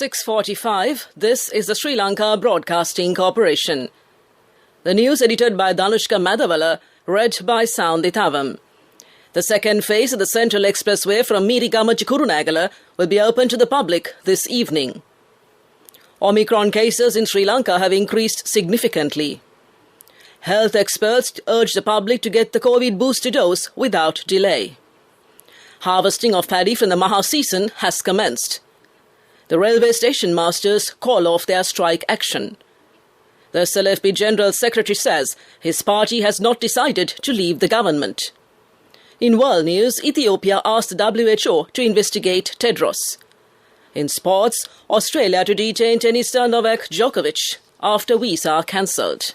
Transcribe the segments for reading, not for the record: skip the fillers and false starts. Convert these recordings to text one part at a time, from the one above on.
6:45. This is the Sri Lanka Broadcasting Corporation. The news edited by Danushka Madhavala, read by Soundithavam. The second phase of the Central Expressway from Meerigama to Kurunegala will be open to the public this evening. Omicron cases in Sri Lanka have increased significantly. Health experts urge the public to get the COVID booster dose without delay. Harvesting of paddy from the Maha season has commenced. The railway station masters call off their strike action. The SLFP General Secretary says his party has not decided to leave the government. In world news, Ethiopia asked the WHO to investigate Tedros. In sports, Australia to detain tennis star Novak Djokovic after visa cancelled.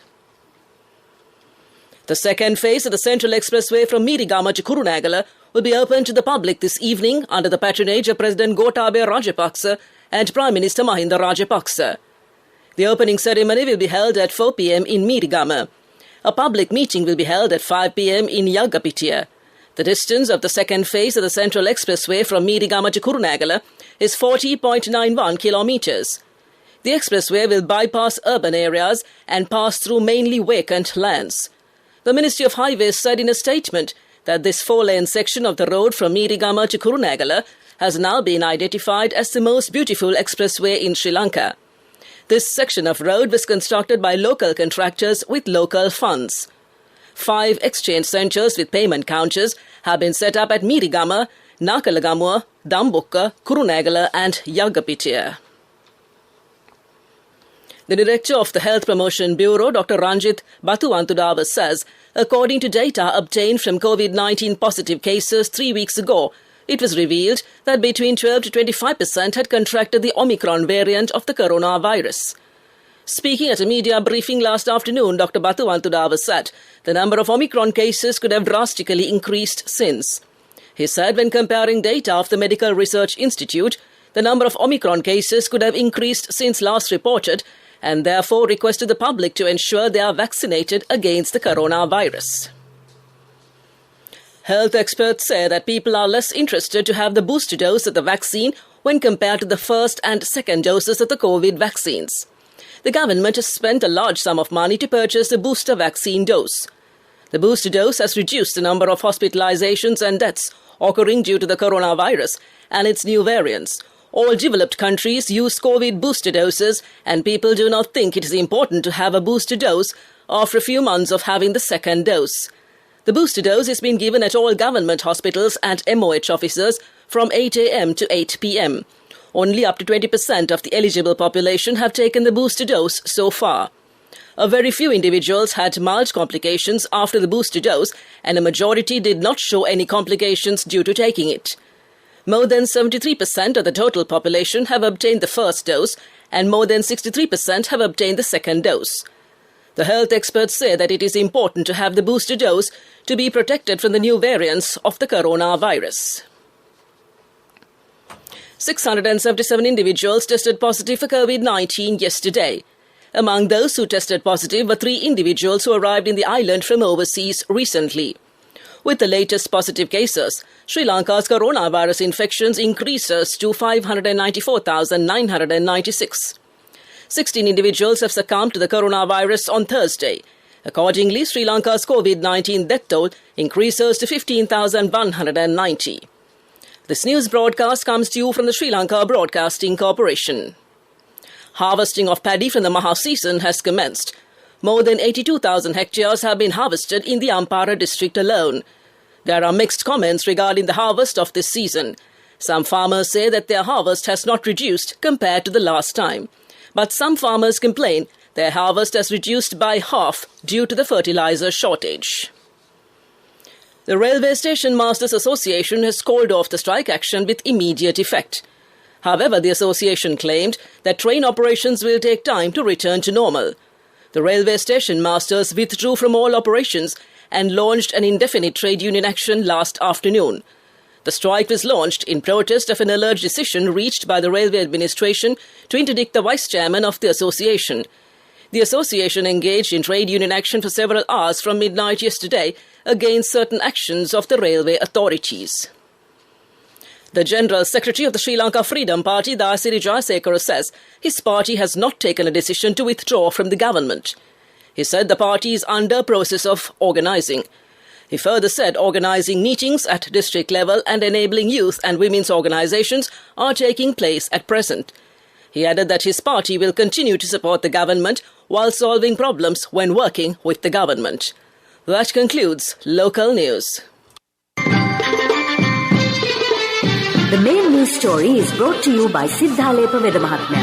The second phase of the Central Expressway from Meerigama to Kurunegala will be open to the public this evening under the patronage of President Gotabaya Rajapaksa and Prime Minister Mahinda Rajapaksa. The opening ceremony will be held at 4 p.m. in Meerigama. A public meeting will be held at 5 p.m. in Yagapitiya. The distance of the second phase of the Central Expressway from Meerigama to Kurunegala is 40.91 kilometres. The expressway will bypass urban areas and pass through mainly vacant lands. The Ministry of Highways said in a statement that this four-lane section of the road from Meerigama to Kurunegala has now been identified as the most beautiful expressway in Sri Lanka. This section of road was constructed by local contractors with local funds. 5 exchange centres with payment counters have been set up at Meerigama, Nakalagamuwa, Dambukka, Kurunegala and Yagapitiya. The Director of the Health Promotion Bureau, Dr. Ranjit Bathuwantudava, says, according to data obtained from COVID-19 positive cases 3 weeks ago, it was revealed that between 12 to 25% had contracted the Omicron variant of the coronavirus. Speaking at a media briefing last afternoon, Dr. Bathuwantudava said the number of Omicron cases could have drastically increased since. He said when comparing data of the Medical Research Institute, the number of Omicron cases could have increased since last reported, and therefore requested the public to ensure they are vaccinated against the coronavirus. Health experts say that people are less interested to have the booster dose of the vaccine when compared to the first and second doses of the COVID vaccines. The government has spent a large sum of money to purchase the booster vaccine dose. The booster dose has reduced the number of hospitalizations and deaths occurring due to the coronavirus and its new variants. All developed countries use COVID booster doses, and people do not think it is important to have a booster dose after a few months of having the second dose. The booster dose is being given at all government hospitals and MOH offices from 8 a.m. to 8 p.m. Only up to 20% of the eligible population have taken the booster dose so far. A very few individuals had mild complications after the booster dose, and a majority did not show any complications due to taking it. More than 73% of the total population have obtained the first dose, and more than 63% have obtained the second dose. The health experts say that it is important to have the booster dose to be protected from the new variants of the coronavirus. 677 individuals tested positive for COVID-19 yesterday. Among those who tested positive were 3 individuals who arrived in the island from overseas recently. With the latest positive cases, Sri Lanka's coronavirus infections increases to 594,996. 16 individuals have succumbed to the coronavirus on Thursday. Accordingly, Sri Lanka's COVID-19 death toll increases to 15,190. This news broadcast comes to you from the Sri Lanka Broadcasting Corporation. Harvesting of paddy from the Maha season has commenced. More than 82,000 hectares have been harvested in the Ampara district alone. There are mixed comments regarding the harvest of this season. Some farmers say that their harvest has not reduced compared to the last time. But some farmers complain their harvest has reduced by half due to the fertilizer shortage. The Railway Station Masters Association has called off the strike action with immediate effect. However, the association claimed that train operations will take time to return to normal. The railway station masters withdrew from all operations and launched an indefinite trade union action last afternoon. The strike was launched in protest of an alleged decision reached by the Railway Administration to interdict the vice-chairman of the association. The association engaged in trade union action for several hours from midnight yesterday against certain actions of the railway authorities. The General Secretary of the Sri Lanka Freedom Party, Dayasiri Jayasekara, says his party has not taken a decision to withdraw from the government. He said the party is under process of organising. He further said organising meetings at district level and enabling youth and women's organisations are taking place at present. He added that his party will continue to support the government while solving problems when working with the government. That concludes local news. The main news story is brought to you by Siddhalepa Vedamahatmya.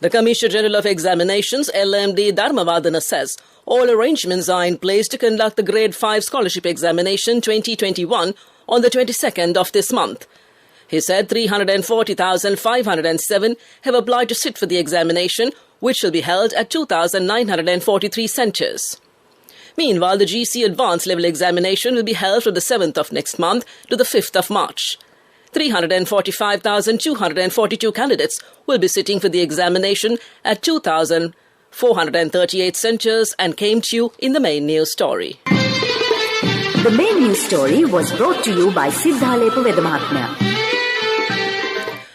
The Commissioner General of Examinations, LMD Dharmavadana, says all arrangements are in place to conduct the Grade 5 Scholarship Examination 2021 on the 22nd of this month. He said 340,507 have applied to sit for the examination, which will be held at 2,943 centres. Meanwhile, the GC Advanced Level Examination will be held from the 7th of next month to the 5th of March. 345,242 candidates will be sitting for the examination at 2,438 centres and came to you in the main news story. The main news story was brought to you by Siddhalepa Vedamahatmya.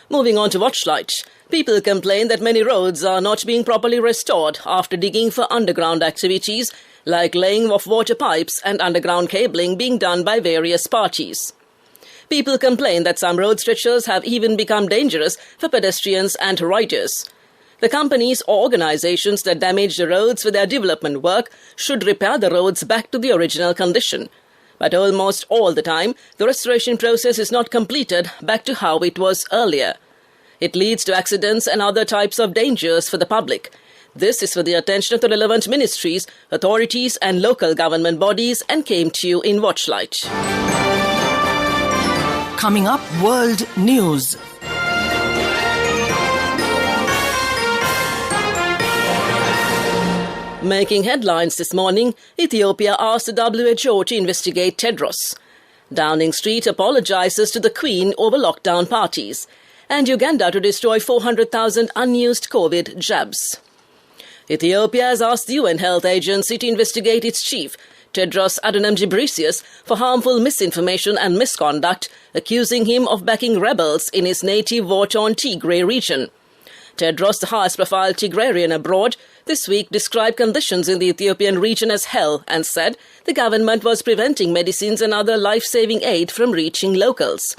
Moving on to Watchlight. People complain that many roads are not being properly restored after digging for underground activities like laying of water pipes and underground cabling being done by various parties. People complain that some road stretchers have even become dangerous for pedestrians and riders. The companies or organizations that damage the roads with their development work should repair the roads back to the original condition. But almost all the time, the restoration process is not completed back to how it was earlier. It leads to accidents and other types of dangers for the public. This is for the attention of the relevant ministries, authorities and local government bodies and came to you in Watchlight. Coming up, World News. Making headlines this morning, Ethiopia asked the WHO to investigate Tedros. Downing Street apologises to the Queen over lockdown parties. And Uganda to destroy 400,000 unused COVID jabs. Ethiopia has asked the UN Health Agency to investigate its chief, Tedros Adhanom Ghebreyesus, for harmful misinformation and misconduct, accusing him of backing rebels in his native war-torn Tigray region. Tedros, the highest-profile Tigrayrian abroad, this week described conditions in the Ethiopian region as hell and said the government was preventing medicines and other life-saving aid from reaching locals.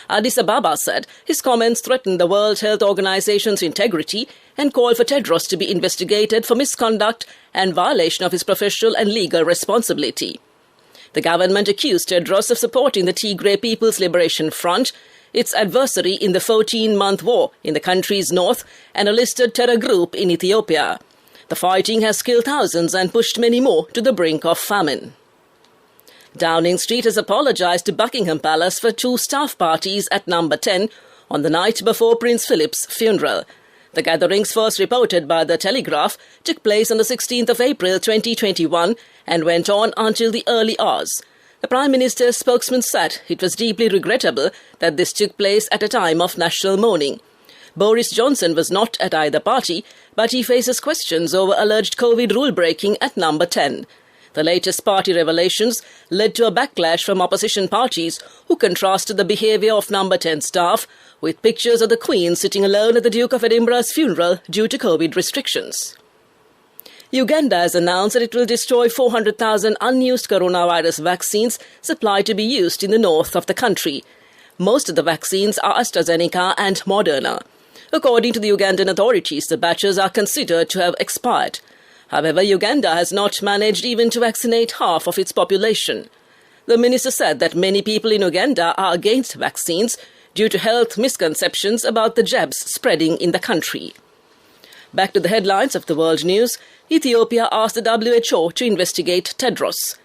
Addis Ababa said his comments threatened the World Health Organization's integrity and called for Tedros to be investigated for misconduct and violation of his professional and legal responsibility. The government accused Tedros of supporting the Tigray People's Liberation Front, its adversary in the 14-month war in the country's north and a listed terror group in Ethiopia. The fighting has killed thousands and pushed many more to the brink of famine. Downing Street has apologised to Buckingham Palace for 2 staff parties at number 10 on the night before Prince Philip's funeral. The gatherings, first reported by The Telegraph, took place on the 16th of April 2021 and went on until the early hours. The Prime Minister's spokesman said it was deeply regrettable that this took place at a time of national mourning. Boris Johnson was not at either party, but he faces questions over alleged COVID rule-breaking at number 10. The latest party revelations led to a backlash from opposition parties who contrasted the behaviour of number 10 staff with pictures of the Queen sitting alone at the Duke of Edinburgh's funeral due to COVID restrictions. Uganda has announced that it will destroy 400,000 unused coronavirus vaccines supplied to be used in the north of the country. Most of the vaccines are AstraZeneca and Moderna. According to the Ugandan authorities, the batches are considered to have expired. However, Uganda has not managed even to vaccinate half of its population. The minister said that many people in Uganda are against vaccines due to health misconceptions about the jabs spreading in the country. Back to the headlines of the world news. Ethiopia asked the WHO to investigate Tedros.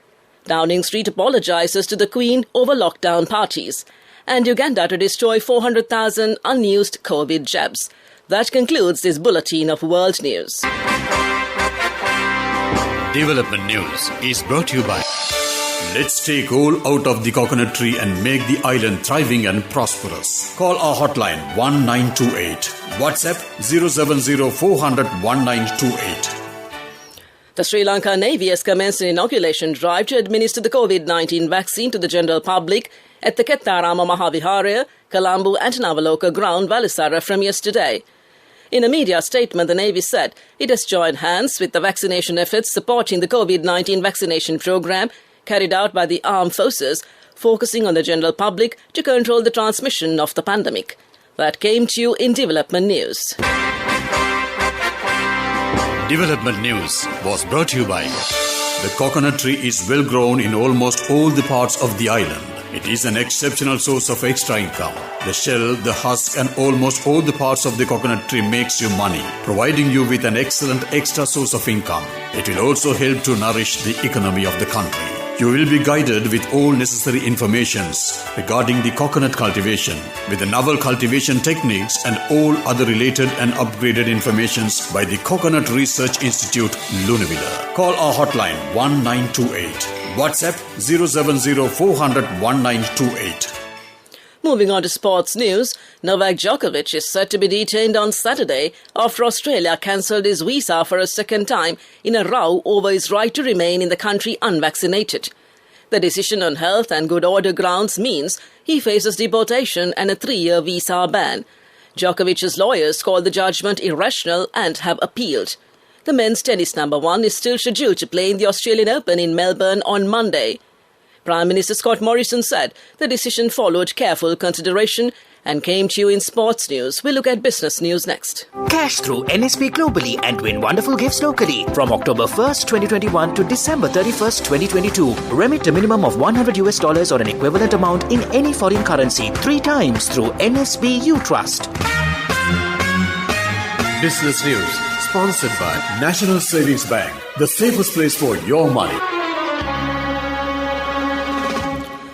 Downing Street apologises to the Queen over lockdown parties. And Uganda to destroy 400,000 unused COVID jabs. That concludes this bulletin of world news. Development News is brought to you by Let's take coal out of the coconut tree and make the island thriving and prosperous. Call our hotline 1928. WhatsApp 070 400 1928. The Sri Lanka Navy has commenced an inoculation drive to administer the COVID-19 vaccine to the general public at the Kettarama Mahaviharaya, Colombo and Navaloka ground, Valisara from yesterday. In a media statement, the Navy said it has joined hands with the vaccination efforts supporting the COVID-19 vaccination program carried out by the armed forces, focusing on the general public to control the transmission of the pandemic. That came to you in development news. Development news was brought to you by the coconut tree is well grown in almost all the parts of the island. It is an exceptional source of extra income. The shell, the husk and almost all the parts of the coconut tree makes you money, providing you with an excellent extra source of income. It will also help to nourish the economy of the country. You will be guided with all necessary informations regarding the coconut cultivation, with the novel cultivation techniques and all other related and upgraded informations by the Coconut Research Institute, Lunavilla. Call our hotline 1928. WhatsApp 070 400 1928. Moving on to sports news, Novak Djokovic is set to be detained on Saturday after Australia cancelled his visa for a second time in a row over his right to remain in the country unvaccinated. The decision on health and good order grounds means he faces deportation and a 3-year visa ban. Djokovic's lawyers called the judgment irrational and have appealed. The men's tennis number 1 is still scheduled to play in the Australian Open in Melbourne on Monday. Prime Minister Scott Morrison said the decision followed careful consideration and came to you in sports news. We'll look at business news next. Cash through NSP globally and win wonderful gifts locally. From October 1st, 2021 to December 31st, 2022. Remit a minimum of $100 or an equivalent amount in any foreign currency 3 times through NSB U Trust. Business news sponsored by National Savings Bank, the safest place for your money.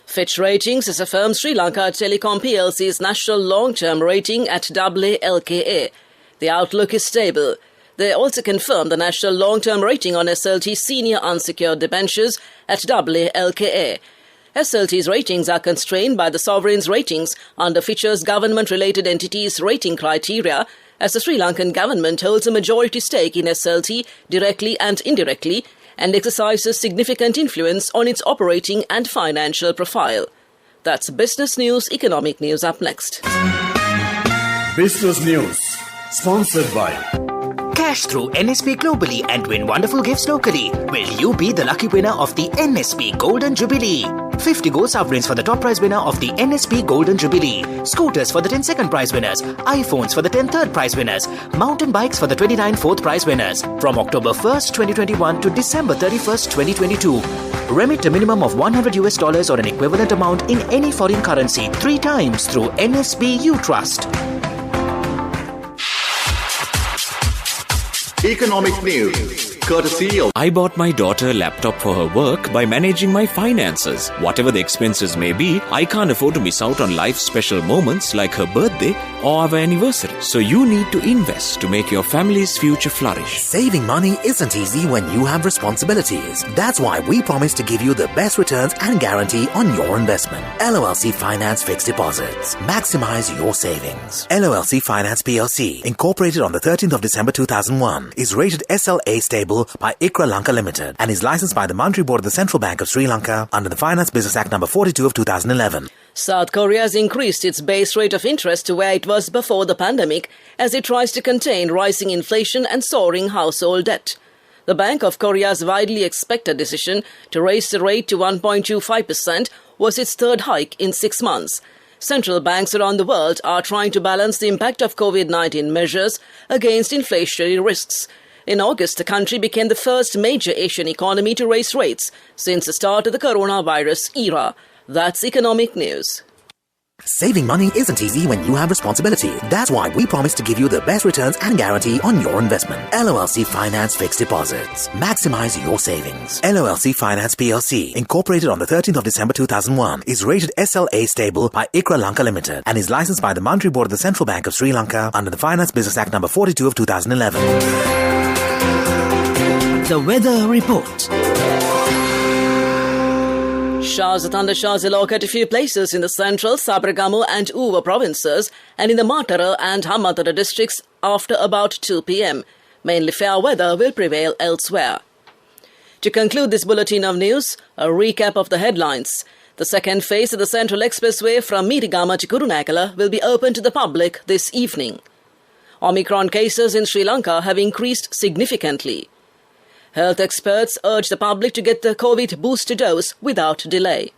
Fitch Ratings has affirmed Sri Lanka Telecom PLC's national long-term rating at AA LKA. The outlook is stable. They also confirmed the national long-term rating on SLT senior unsecured debentures at AA LKA. SLT's ratings are constrained by the sovereign's ratings under Fitch's government-related entities rating criteria, as the Sri Lankan government holds a majority stake in SLT directly and indirectly, and exercises significant influence on its operating and financial profile. That's business news, economic news up next. Business news sponsored by Cash through NSP globally and win wonderful gifts locally. Will you be the lucky winner of the NSP Golden Jubilee? 50 gold sovereigns for the top prize winner of the NSP Golden Jubilee. Scooters for the 10 second prize winners. iPhones for the 10 third prize winners. Mountain bikes for the 29 fourth prize winners. From October 1st, 2021 to December 31st, 2022. Remit a minimum of $100 or an equivalent amount in any foreign currency 3 times through NSB U Trust. Economic news, courtesy of... I bought my daughter a laptop for her work by managing my finances. Whatever the expenses may be, I can't afford to miss out on life's special moments like her birthday or our anniversary. So you need to invest to make your family's future flourish. Saving money isn't easy when you have responsibilities. That's why we promise to give you the best returns and guarantee on your investment. LOLC Finance Fixed Deposits. Maximize your savings. LOLC Finance PLC, incorporated on the 13th of December 2001, is rated SLA stable by ICRA Lanka Limited and is licensed by the Monetary Board of the Central Bank of Sri Lanka under the Finance Business Act number 42 of 2011. South Korea has increased its base rate of interest to where it was before the pandemic as it tries to contain rising inflation and soaring household debt. The Bank of Korea's widely expected decision to raise the rate to 1.25% was its third hike in 6 months. Central banks around the world are trying to balance the impact of COVID-19 measures against inflationary risks. In August, the country became the first major Asian economy to raise rates since the start of the coronavirus era. That's economic news. Saving money isn't easy when you have responsibility. That's why we promise to give you the best returns and guarantee on your investment. LOLC Finance Fixed Deposits. Maximize your savings. LOLC Finance PLC, incorporated on the 13th of December 2001, is rated SLA stable by ICRA Lanka Limited and is licensed by the Monetary Board of the Central Bank of Sri Lanka under the Finance Business Act number 42 of 2011. The weather report. Showers and thundershowers will occur at a few places in the central, Sabaragamu and Uva provinces and in the Matara and Hambantota districts after about 2 p.m. Mainly fair weather will prevail elsewhere. To conclude this bulletin of news, a recap of the headlines. The second phase of the Central Expressway from Meetigama to Kurunegala will be open to the public this evening. Omicron cases in Sri Lanka have increased significantly. Health experts urge the public to get the COVID booster dose without delay.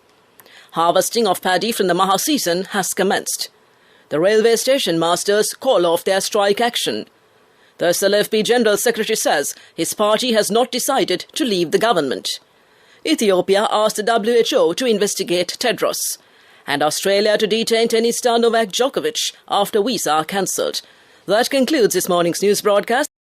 Harvesting of paddy from the Maha season has commenced. The railway station masters call off their strike action. The SLFP General Secretary says his party has not decided to leave the government. Ethiopia asked the WHO to investigate Tedros. And Australia to detain tennis star Novak Djokovic after visa cancelled. That concludes this morning's news broadcast.